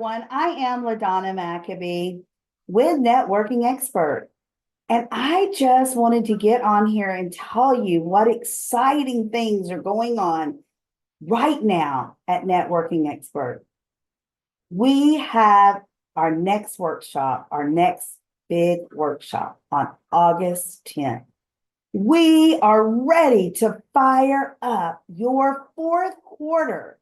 everyone. I am LaDonna McAbee with Networking Expert. And I just wanted to get on here and tell you what exciting things are going on right now at Networking Expert. We have our next workshop, our next big workshop on August 10th. We are ready to fire up your fourth quarter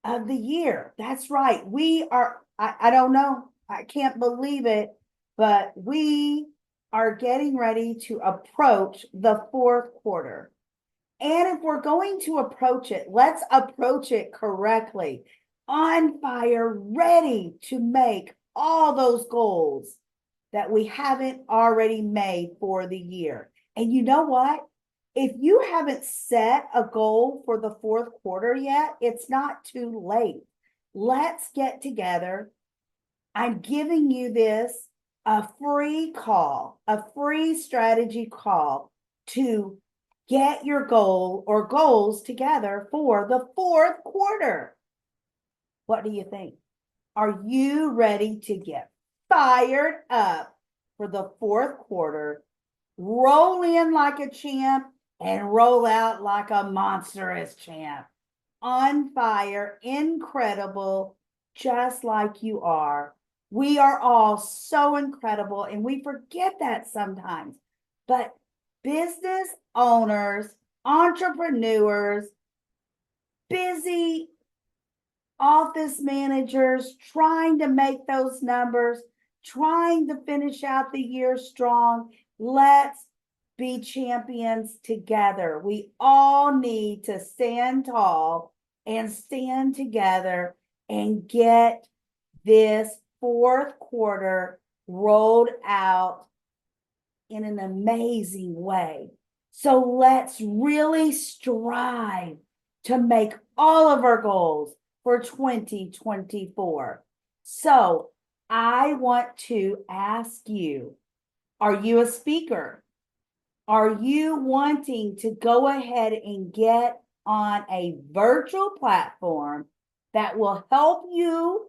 of the year. That's right. We are, I don't know, I can't believe it, but we are getting ready to approach the fourth quarter. And if we're going to approach it, let's approach it correctly, on fire, ready to make all those goals that we haven't already made for the year. And you know what? If you haven't set a goal for the fourth quarter yet, it's not too late. Let's get together. I'm giving you this a free call, a free strategy call to get your goal or goals together for the fourth quarter. What do you think? Are you ready to get fired up for the fourth quarter? Roll in like a champ and roll out like a monstrous champ. On fire, incredible, just like you are. We are all so incredible, and we forget that sometimes. But business owners, entrepreneurs, busy office managers trying to make those numbers, trying to finish out the year strong. Let's be champions together. We all need to stand tall and stand together and get this fourth quarter rolled out in an amazing way. So let's really strive to make all of our goals for 2024. So I want to ask you, are you a speaker? Are you wanting to go ahead and get on a virtual platform that will help you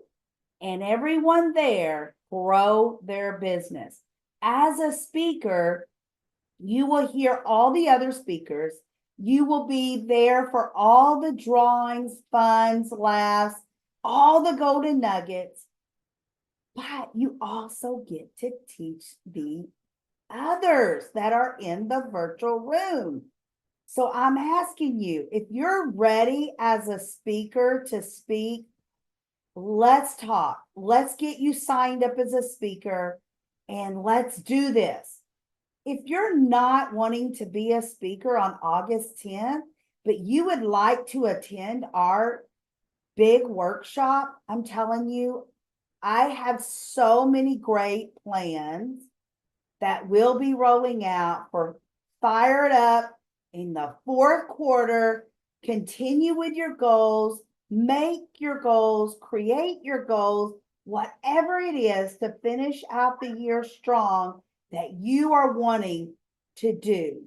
and everyone there grow their business? As a speaker, you will hear all the other speakers. You will be there for all the drawings, funds, laughs, all the golden nuggets. But you also get to teach the others that are in the virtual room. So I'm asking you, if you're ready as a speaker to speak, let's talk. Let's get you signed up as a speaker and let's do this. If you're not wanting to be a speaker on August 10th, but you would like to attend our big workshop, I'm telling you, I have so many great plans that will be rolling out for fired up in the fourth quarter. Continue with your goals, make your goals, create your goals, whatever it is to finish out the year strong that you are wanting to do.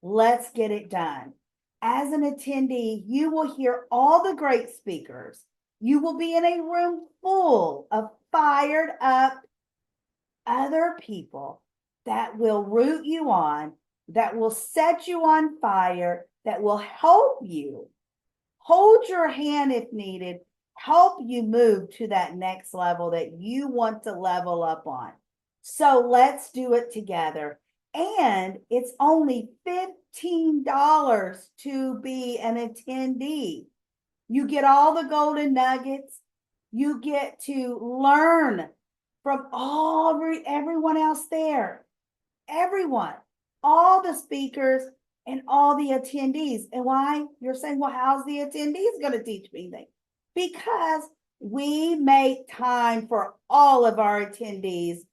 Let's get it done. As an attendee, you will hear all the great speakers. You will be in a room full of fired up other people that will root you on, that will set you on fire, that will help you, hold your hand if needed, help you move to that next level that you want to level up on. So let's do it together. And it's only $15 to be an attendee. You get all the golden nuggets. You get to learn from everyone else there. Everyone, all the speakers and all the attendees. And why? You're saying, well, how's the attendees going to teach me things? Because we make time for all of our attendees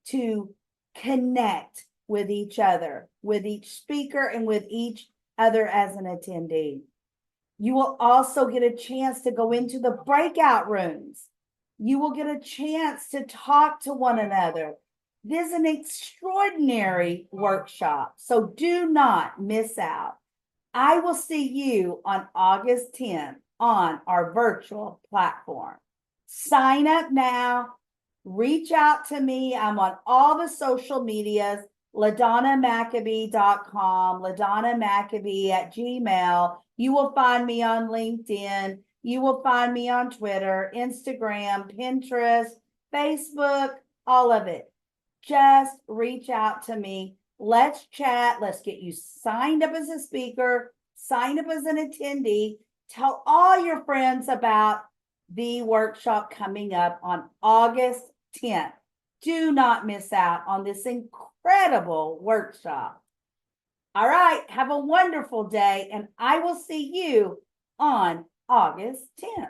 to connect with each other, with each speaker, and with each other as an attendee. You will also get a chance to go into the breakout rooms. You will get a chance to talk to one another. This is an extraordinary workshop, so do not miss out. I will see you on August 10th on our virtual platform. Sign up now. Reach out to me. I'm on all the social medias, LaDonnaMcAbee.com, LaDonna McAbee at Gmail. You will find me on LinkedIn. You will find me on Twitter, Instagram, Pinterest, Facebook, all of it. Just reach out to me. Let's chat. Let's get you signed up as a speaker, signed up as an attendee. Tell all your friends about the workshop coming up on August 10th. Do not miss out on this incredible workshop. All right, have a wonderful day, and I will see you on August 10th.